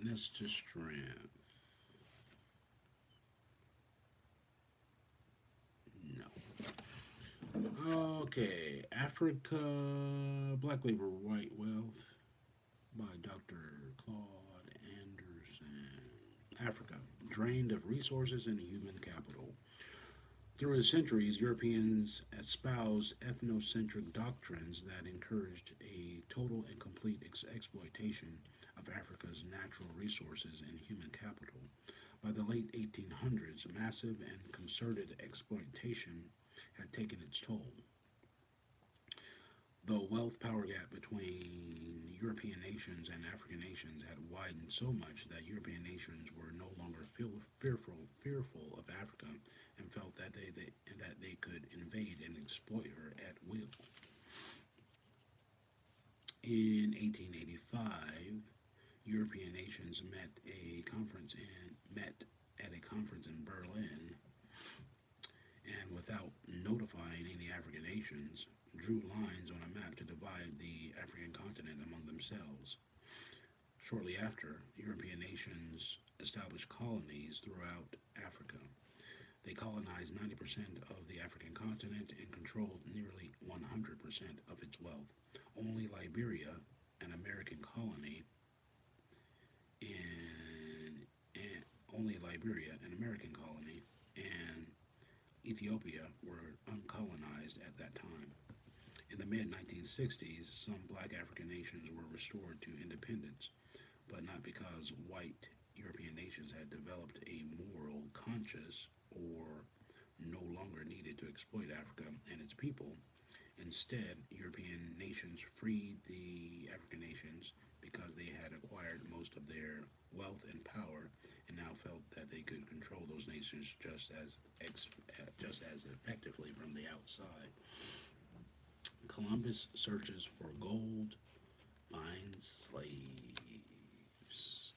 weakness to strength. No. Okay, Africa, Black Labor, White Wealth by Dr. Claude Anderson. Africa, drained of resources and human capital. Through the centuries, Europeans espoused ethnocentric doctrines that encouraged a total and complete exploitation of Africa's natural resources and human capital. By the late 1800s, massive and concerted exploitation had taken its toll. The wealth power gap between European nations and African nations had widened so much that European nations were no longer fearful of Africa and felt that they could invade and exploit her at will. In 1885, European nations met at a conference in Berlin, and without notifying any African nations, drew lines on a map to divide the African continent among themselves. Shortly after, European nations established colonies throughout Africa. They colonized 90% of the African continent and controlled nearly 100% of its wealth. Only Liberia, an American colony, and, and only Liberia, an American colony, and Ethiopia were uncolonized at that time. In the mid 1960s, some black African nations were restored to independence, but not because white European nations had developed a moral conscience or no longer needed to exploit Africa and its people. Instead, European nations freed the African nations because they had acquired most of their wealth and power and now felt that they could control those nations just as effectively from the outside. Columbus searches for gold, finds slaves.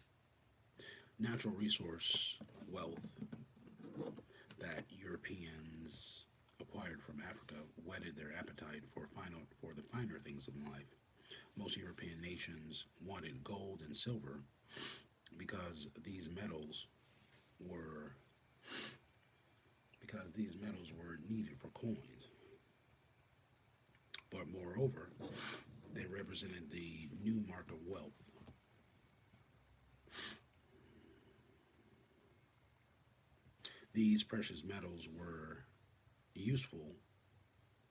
Natural resource wealth that Europeans acquired from Africa whetted their appetite for the finer things of life. Most European nations wanted gold and silver because were these metals were needed for coins. But moreover, they represented the new mark of wealth. These precious metals useful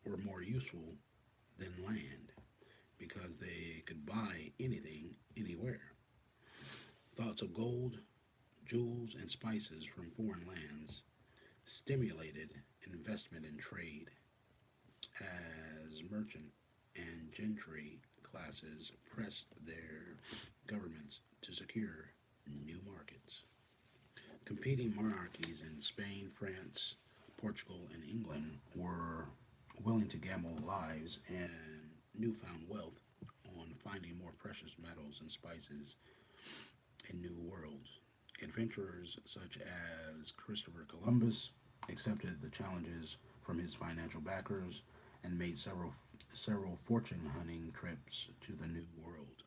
were more useful than land because they could buy anything anywhere. Thoughts of gold, jewels, and spices from foreign lands stimulated investment and trade as merchant and gentry classes pressed their governments to secure new markets. Competing monarchies in Spain, France, Portugal, and England were willing to gamble lives and newfound wealth on finding more precious metals and spices in new worlds. Adventurers such as Christopher Columbus accepted the challenges from his financial backers and made several fortune hunting trips to the New World.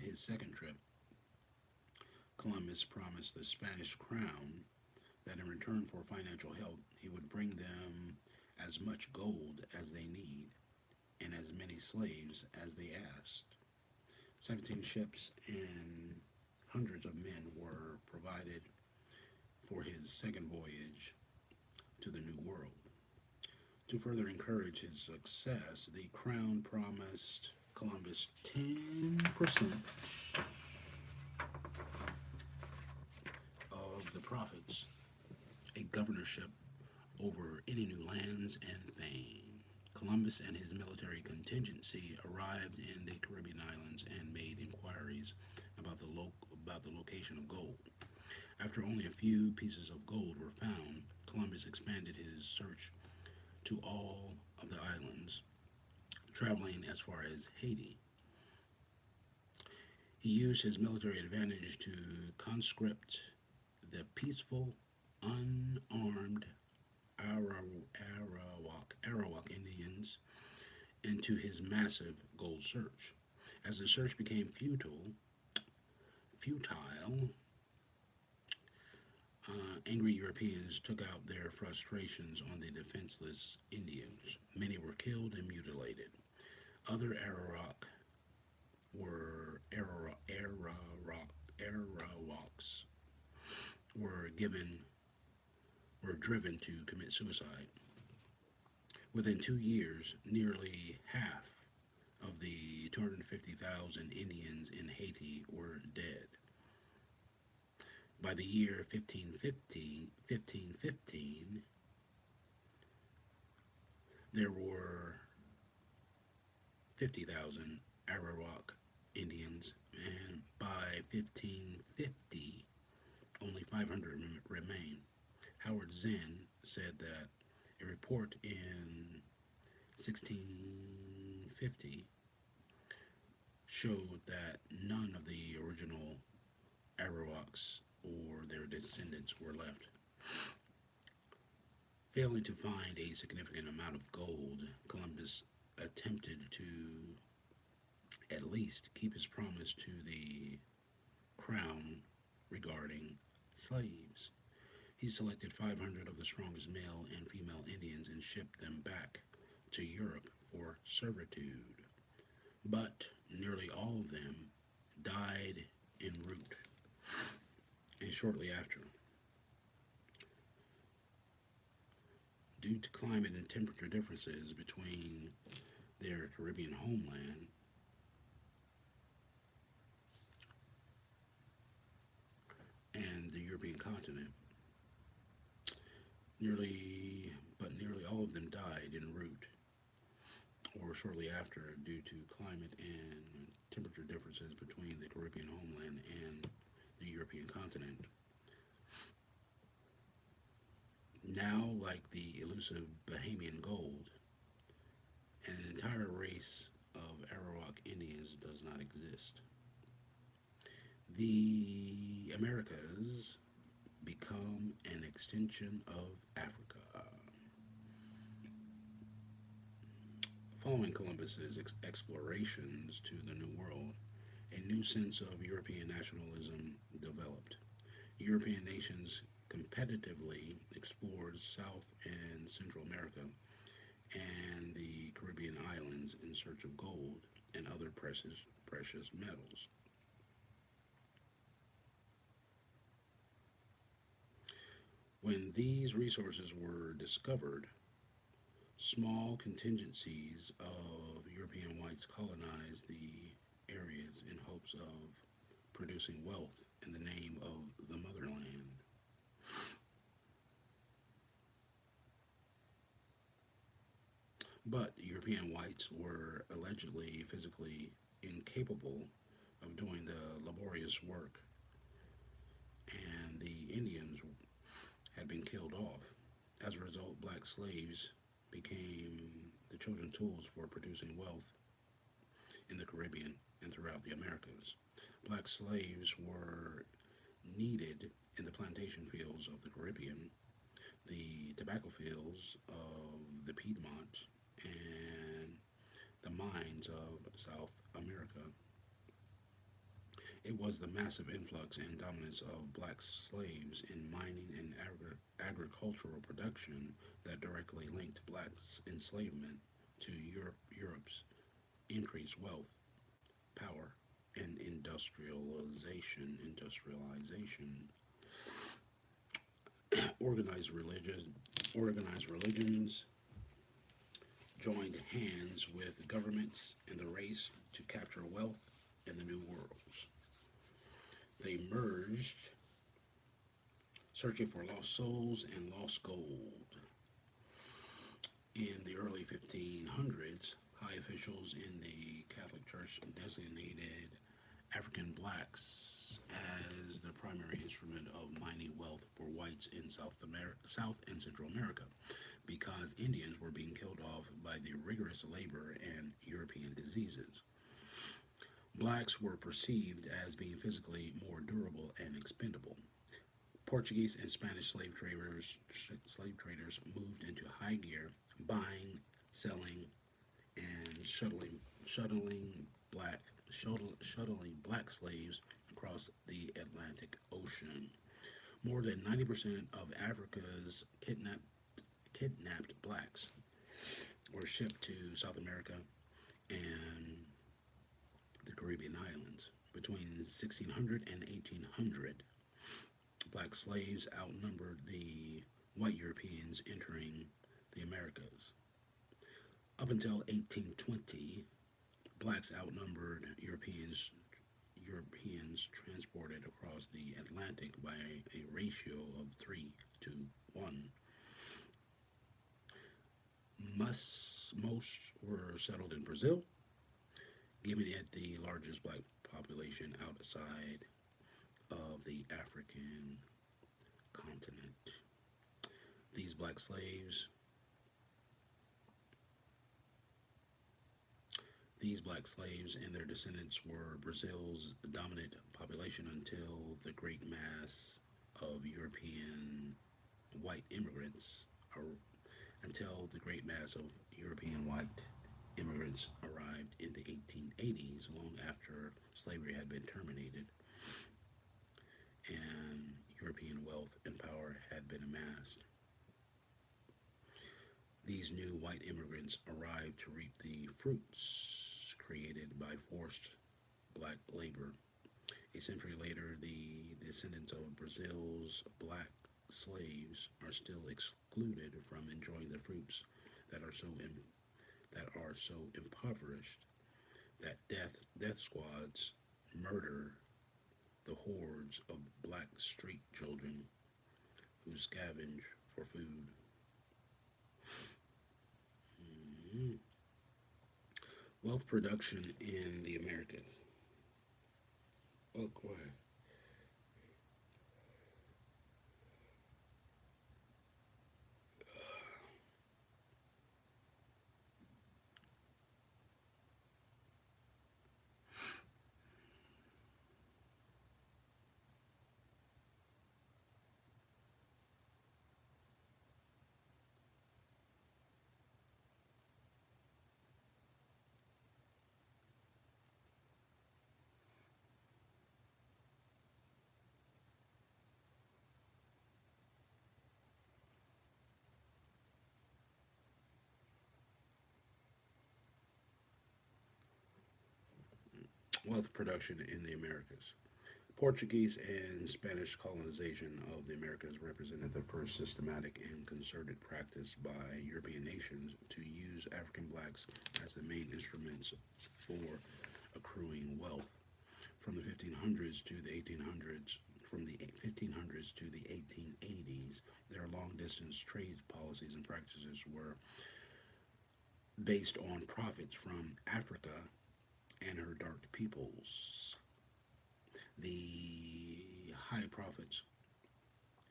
His second trip, Columbus promised the Spanish crown that in return for financial help, he would bring them as much gold as they need and as many slaves as they asked. 17 ships and hundreds of men were provided for his second voyage to the New World. To further encourage his success, the crown promised Columbus 10% of the profits, a governorship over any new lands and fame. Columbus and his military contingency arrived in the Caribbean islands and made inquiries about the location of gold. After only a few pieces of gold were found, Columbus expanded his search to all of the islands, traveling as far as Haiti. He used his military advantage to conscript the peaceful, unarmed Arawak Indians into his massive gold search. As the search became futile, angry Europeans took out their frustrations on the defenseless Indians. Many were killed and mutilated. Other Arawaks were given were driven to commit suicide. Within 2 years, nearly half of the 250,000 Indians in Haiti were dead. By the year 1515, there were 50,000 Arawak Indians, and by 1550, only 500 remain. Howard Zinn said that a report in 1650 showed that none of the original Arawaks or their descendants were left. Failing to find a significant amount of gold, Columbus attempted to at least keep his promise to the crown regarding slaves. He selected 500 of the strongest male and female Indians and shipped them back to Europe for servitude. But nearly all of them died en route. And shortly after, due to climate and temperature differences between their Caribbean homeland and the European continent, nearly all of them died en route or shortly after due to climate and temperature differences between the Caribbean homeland and the European continent. Now, like the elusive Bahamian gold, an entire race of Arawak Indians does not exist. The Americas become an extension of Africa. Following Columbus's explorations to the New World, a new sense of European nationalism developed. European nations competitively explored South and Central America and the Caribbean islands in search of gold and other precious metals. When these resources were discovered, small contingencies of European whites colonized the areas in hopes of producing wealth in the name of the motherland. But European whites were allegedly physically incapable of doing the laborious work, and the Indians had been killed off. As a result, black slaves became the chosen tools for producing wealth in the Caribbean and throughout the Americas. Black slaves were needed in the plantation fields of the Caribbean, the tobacco fields of the Piedmont, and the mines of South America. It was the massive influx and dominance of black slaves in mining and agricultural production that directly linked black enslavement to Europe's increased wealth, power, and industrialization. Organized religions joined hands with governments and the race to capture wealth in the new worlds. They merged, searching for lost souls and lost gold. In the early 1500s, high officials in the Catholic Church designated African blacks as the primary instrument of mining wealth for whites in South and Central America because Indians were being killed off by the rigorous labor and European diseases. Blacks were perceived as being physically more durable and expendable. Portuguese and Spanish slave traders moved into high gear, buying, selling, and shuttling black shuttling black slaves across the Atlantic Ocean. More than 90% of Africa's kidnapped blacks were shipped to South America and the Caribbean islands. Between 1600 and 1800, black slaves outnumbered the white Europeans entering the Americas. Up until 1820, blacks outnumbered Europeans transported across the Atlantic by a ratio of 3 to 1. Most were settled in Brazil, giving it the largest black population outside of the African continent. These black slaves These black slaves and their descendants were Brazil's dominant population of European white immigrants, or until the great mass of European white immigrants arrived in the 1880s, long after slavery had been terminated and European wealth and power had been amassed. These new white immigrants arrived to reap the fruits created by forced black labor. A century later, the descendants of Brazil's black slaves are still excluded from enjoying the fruits that are so impoverished that death squads murder the hordes of black street children who scavenge for food. Mhm. Wealth production in the Americas. Oh, go ahead. Wealth production in the Americas. Portuguese and Spanish colonization of the Americas represented the first systematic and concerted practice by European nations to use African blacks as the main instruments for accruing wealth. From the 1500s to the 1800s, from the 1500s to the 1880s, their long distance trade policies and practices were based on profits from Africa and her dark peoples. The high profits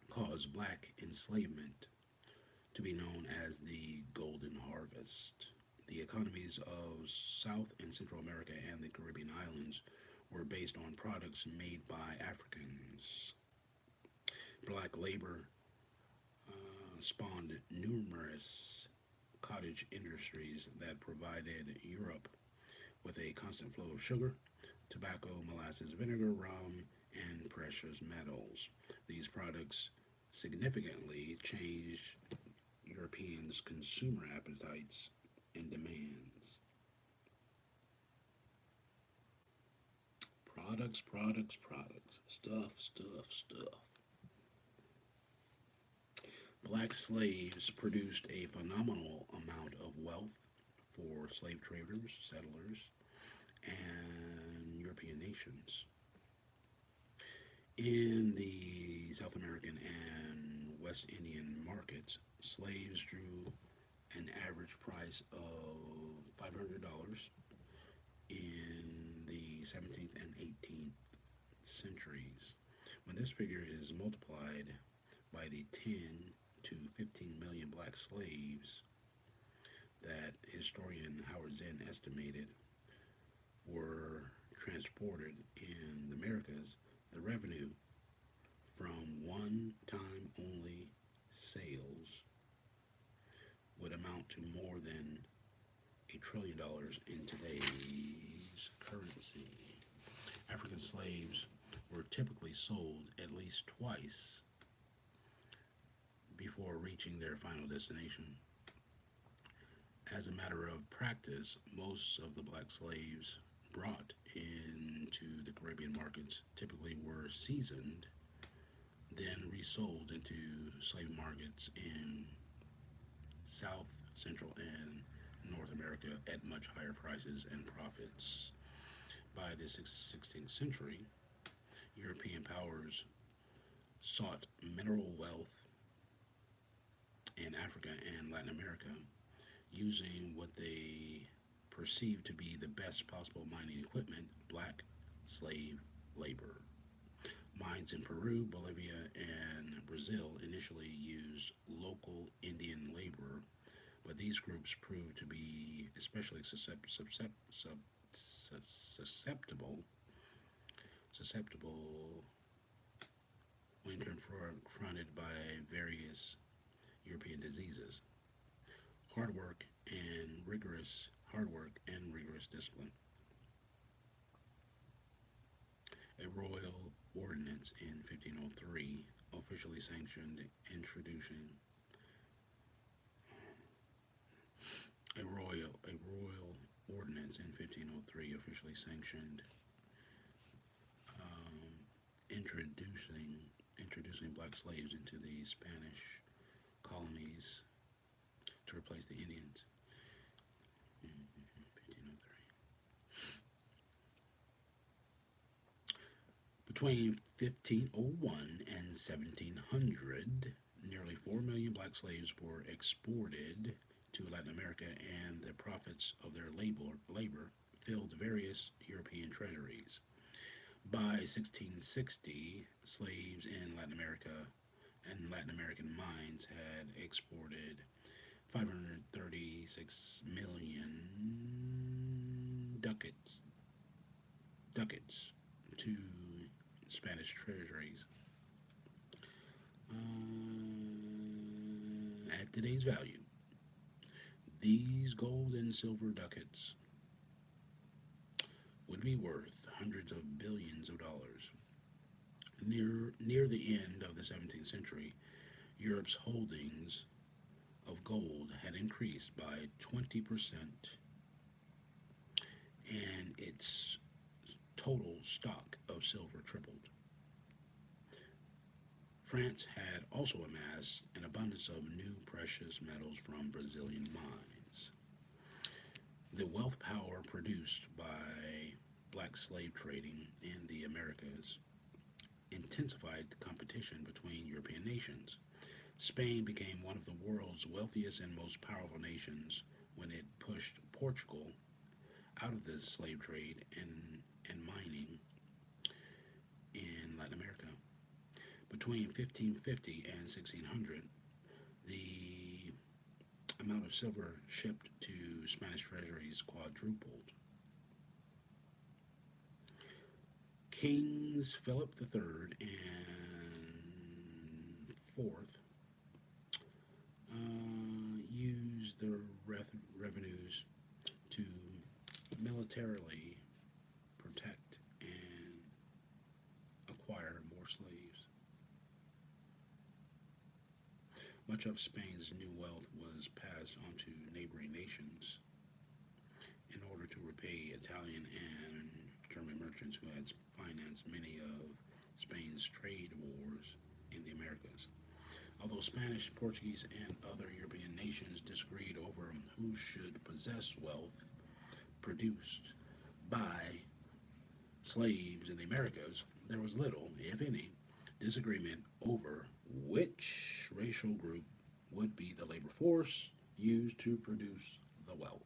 caused black enslavement to be known as the Golden Harvest. The economies of South and Central America and the Caribbean islands were based on products made by Africans. Black labor spawned numerous cottage industries that provided Europe with a constant flow of sugar, tobacco, molasses, vinegar, rum, and precious metals. These products significantly changed Europeans' consumer appetites and demands. Products. Stuff. Black slaves produced a phenomenal amount of wealth for slave traders, settlers, and European nations. In the South American and West Indian markets, slaves drew an average price of $500 in the 17th and 18th centuries. When this figure is multiplied by the 10 to 15 million black slaves that historian Howard Zinn estimated were transported in the Americas, the revenue from one time only sales would amount to more than $1 trillion in today's currency. African slaves were typically sold at least twice before reaching their final destination. As a matter of practice, most of the black slaves brought into the Caribbean markets typically were seasoned, then resold into slave markets in South, Central, and North America at much higher prices and profits. By the 16th century, European powers sought mineral wealth in Africa and Latin America using what they perceived to be the best possible mining equipment, black slave labor. Mines in Peru, Bolivia, and Brazil initially used local Indian labor, but these groups proved to be especially susceptible when confronted by various European diseases. Hard work and rigorous discipline. A royal ordinance in 1503 officially sanctioned introducing a royal ordinance in 1503 officially sanctioned um, introducing black slaves into the Spanish colonies to replace the Indians. 1503. Between 1501 and 1700, nearly 4 million black slaves were exported to Latin America, and the profits of their labor filled various European treasuries. By 1660, slaves in Latin America and Latin American mines had exported 536 million ducats to Spanish treasuries. At today's value, these gold and silver ducats would be worth hundreds of billions of dollars. Near the end of the 17th century, Europe's holdings of gold had increased by 20%, and its total stock of silver tripled. France had also amassed an abundance of new precious metals from Brazilian mines. The wealth power produced by black slave trading in the Americas intensified competition between European nations. Spain became one of the world's wealthiest and most powerful nations when it pushed Portugal out of the slave trade and mining in Latin America. Between 1550 and 1600, the amount of silver shipped to Spanish treasuries quadrupled. Kings Philip III and IV used the revenues to militarily protect and acquire more slaves. Much of Spain's new wealth was passed on to neighboring nations in order to repay Italian and German merchants who had financed many of Spain's trade wars in the Americas. Although Spanish, Portuguese, and other European nations disagreed over who should possess wealth produced by slaves in the Americas, there was little, if any, disagreement over which racial group would be the labor force used to produce the wealth.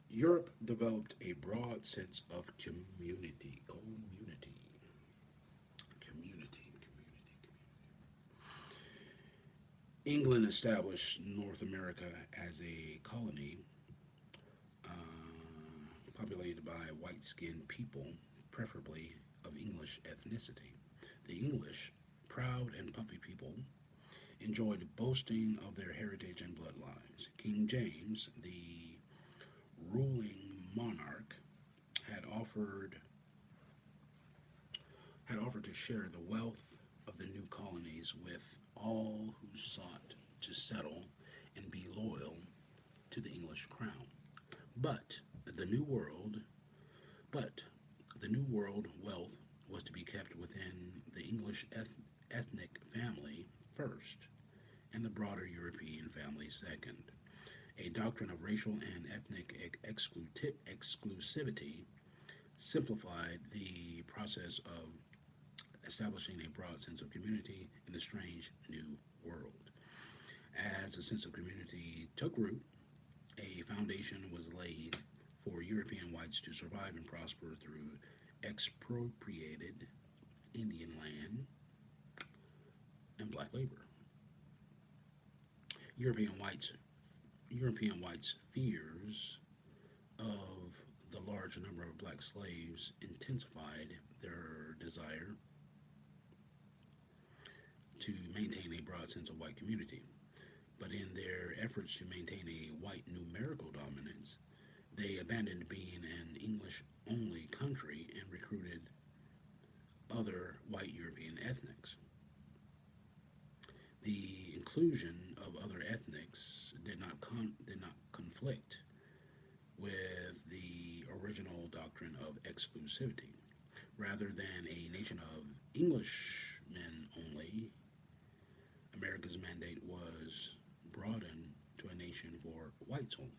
Europe developed a broad sense of community. England established North America as a colony populated by white-skinned people, preferably of English ethnicity. The English, proud and puffy people, enjoyed boasting of their heritage and bloodlines. King James, the ruling monarch had offered to share the wealth of the new colonies with all who sought to settle and be loyal to the English crown. But the New World, but the New World wealth was to be kept within the English ethnic family first, and the broader European family second. A doctrine of racial and ethnic exclusivity simplified the process of establishing a broad sense of community in the strange new world. As a sense of community took root, a foundation was laid for European whites to survive and prosper through expropriated Indian land and black labor. European whites European whites' fears of the large number of black slaves intensified their desire to maintain a broad sense of white community. But in their efforts to maintain a white numerical dominance, they abandoned being an English only country and recruited other white European ethnics. The inclusion of other ethnics did not conflict with the original doctrine of exclusivity. Rather than a nation of Englishmen only, America's mandate was broadened to a nation for whites only.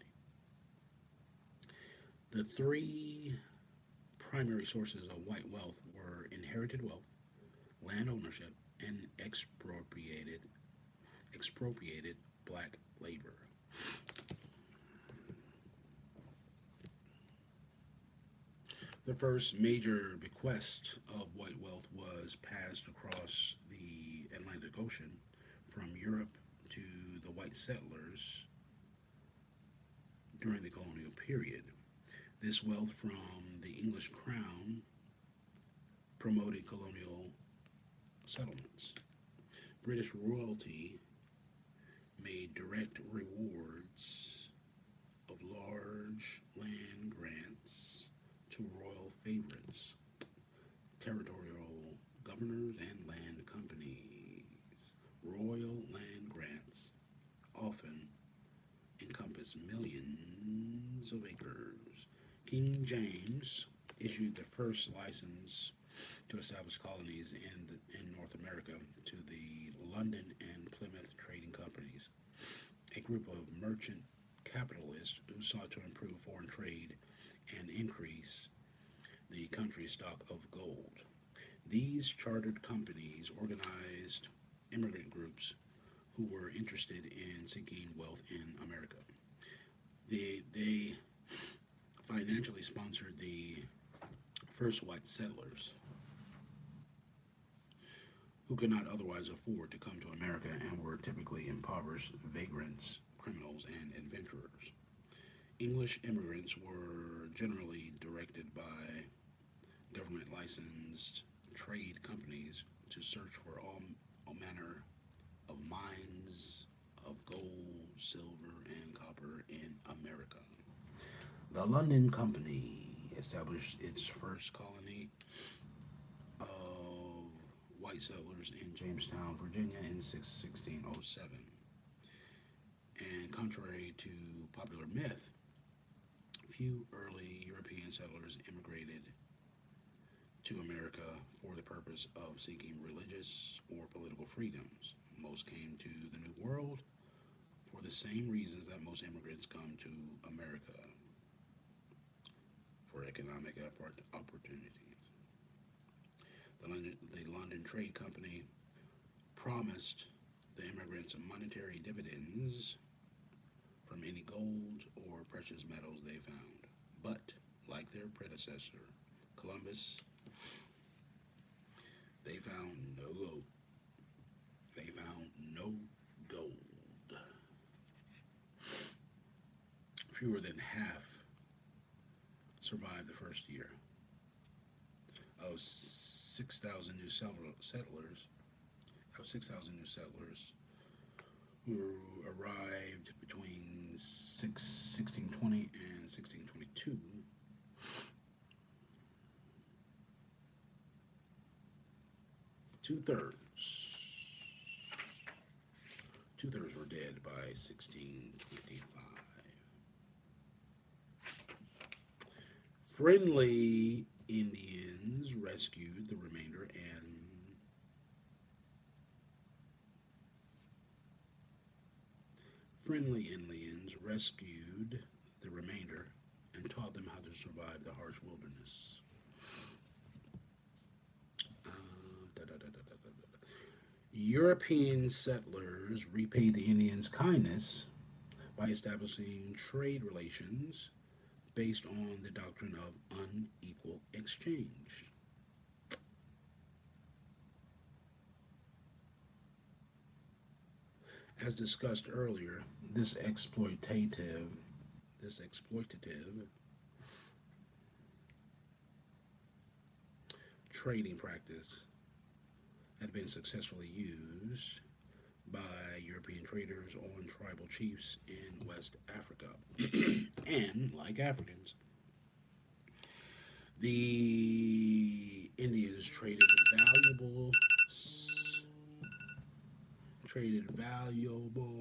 The three primary sources of white wealth were inherited wealth, land ownership, and expropriated black labor. The first major bequest of white wealth was passed across the Atlantic Ocean from Europe to the white settlers during the colonial period. This wealth from the English crown promoted colonial settlements. British royalty made direct rewards of large land grants to royal favorites, territorial governors, and land companies. Royal land grants often encompass millions of acres. King James issued the first license to establish colonies in North America to the London and Plymouth Trading Companies, a group of merchant capitalists who sought to improve foreign trade and increase the country's stock of gold. These chartered companies organized immigrant groups who were interested in seeking wealth in America. They financially sponsored the first white settlers who could not otherwise afford to come to America and were typically impoverished vagrants, criminals, and adventurers. English immigrants were generally directed by government licensed trade companies to search for all manner of mines of gold, silver, and copper in America. The London Company established its first colony of white settlers in Jamestown, Virginia in 1607. And contrary to popular myth, few early European settlers immigrated to America for the purpose of seeking religious or political freedoms. Most came to the New World for the same reasons that most immigrants come to America, for economic opportunities. The London Trade Company promised the immigrants monetary dividends from any gold or precious metals they found. But, like their predecessor, Columbus, they found no gold. They found no gold. Fewer than half survived the first year. Of 6,000 new settlers, who arrived between 1620 and 1622. Two thirds. Two thirds were dead by 1625. Friendly Indians rescued the remainder and Friendly Indians rescued the remainder and taught them how to survive the harsh wilderness. European settlers repaid the Indians' kindness by establishing trade relations based on the doctrine of unequal exchange. As discussed earlier, this exploitative trading practice had been successfully used by European traders on tribal chiefs in West Africa. And, like Africans, the Indians valuable traded valuable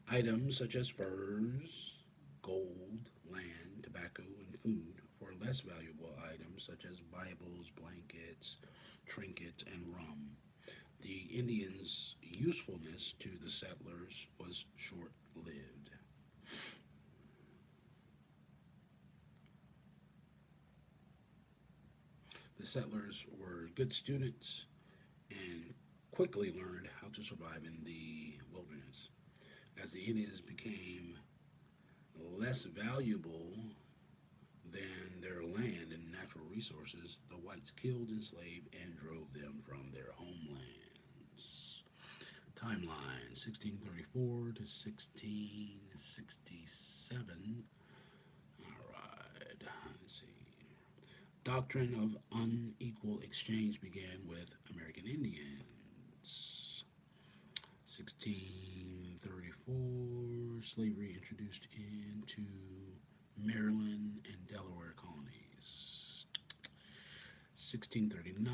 items such as furs, gold, land, tobacco, and food for less valuable items such as Bibles, blankets, trinkets, and rum. The Indians' usefulness to the settlers was short lived. The settlers were good students and quickly learned how to survive in the wilderness. As the Indians became less valuable than their land and natural resources, the whites killed, enslaved, and drove them from their homelands. Timeline 1634 to 1667. All right, let's see. Doctrine of unequal exchange began with American Indians. 1634, slavery introduced into Maryland and Delaware colonies. 1639,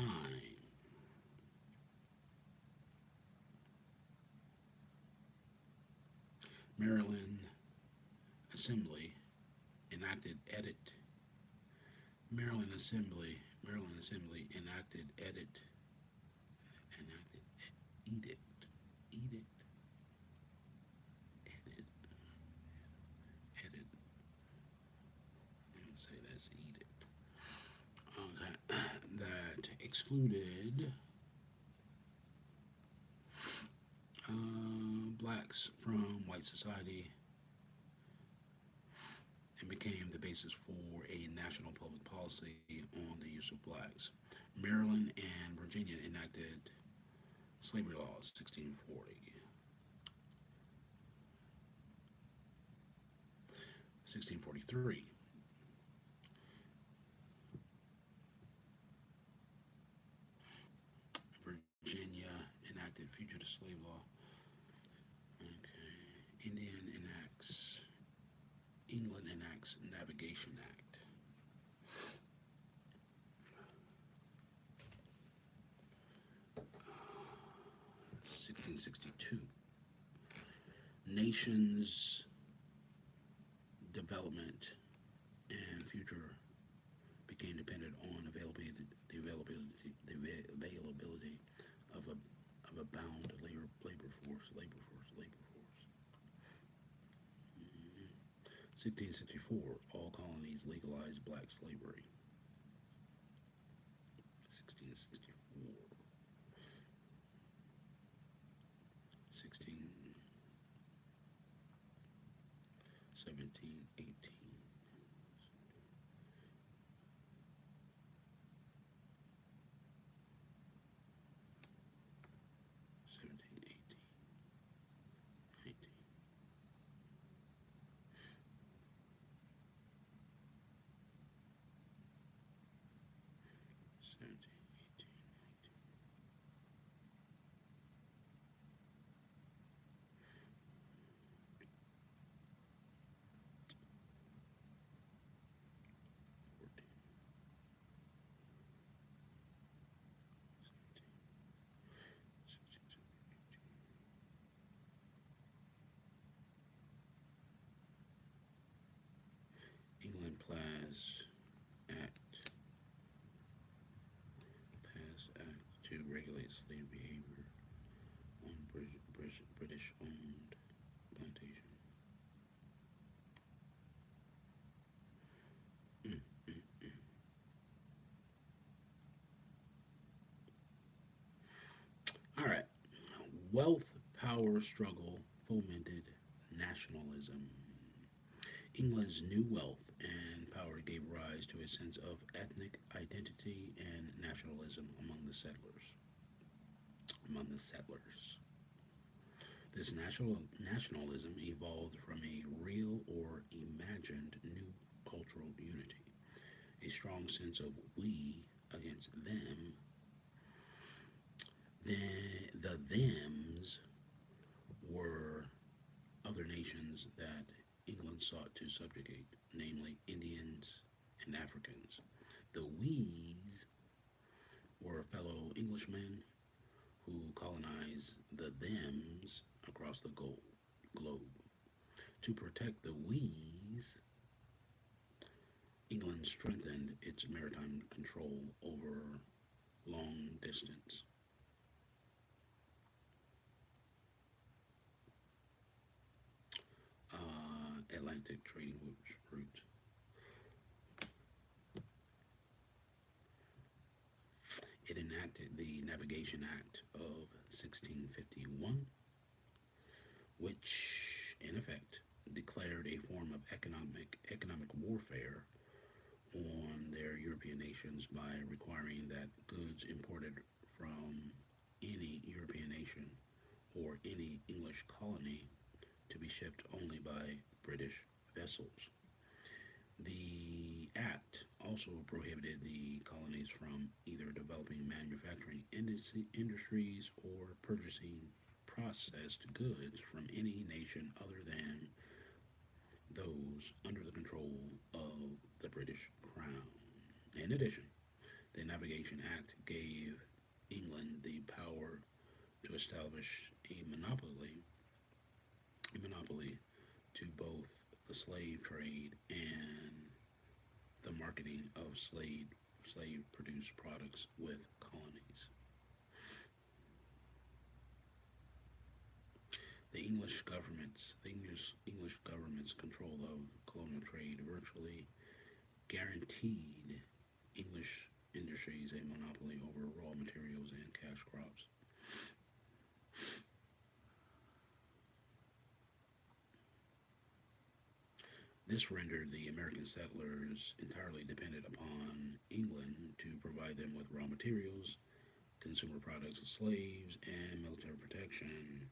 Maryland Assembly enacted edit. Maryland Assembly enacted edict, edict, edit, edit. I'm gonna say that's edict. Okay, that excluded blacks from white society and became the basis for a national public policy on the use of blacks. Maryland and Virginia enacted slavery laws 1640. 1643. Virginia enacted fugitive slave law. Okay. England enacts Navigation Act. 1662. Nations development and future became dependent on the availability of a bound labor force. 1664, all colonies legalized black slavery. 1664, 16, 17, 18, 17, 18, 19, 17, 18, 19. Act, Pass Act to regulate slave behavior on British-owned plantation. Mm, mm, mm. All right. Wealth power struggle fomented nationalism. England's new wealth and power gave rise to a sense of ethnic identity and nationalism among the settlers. Among the settlers. This nationalism evolved from a real or imagined new cultural unity, a strong sense of we against them. The thems were other nations that England sought to subjugate, namely Indians and Africans. The we's were fellow Englishmen who colonized the thems across the globe. To protect the we's, England strengthened its maritime control over long distance Atlantic trading routes. It enacted the Navigation Act of 1651, which, in effect, declared a form of economic warfare on their European nations by requiring that goods imported from any European nation or any English colony to be shipped only by British vessels. The act also prohibited the colonies from either developing manufacturing industries or purchasing processed goods from any nation other than those under the control of the British Crown. In addition, the Navigation Act gave England the power to establish a monopoly to both the slave trade and the marketing of slave produced products with colonies. The English government's control of colonial trade virtually guaranteed English industries a monopoly over raw materials and cash crops. This rendered the American settlers entirely dependent upon England to provide them with raw materials, consumer products, slaves, and military protection.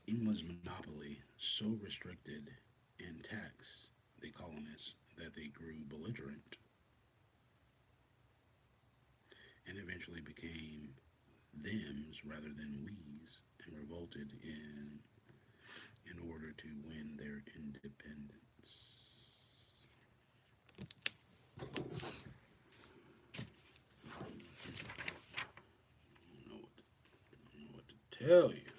England's monopoly so restricted and taxed the colonists that they grew belligerent and eventually became thems rather than we's and revolted in order to win their independence. I don't know what to tell you.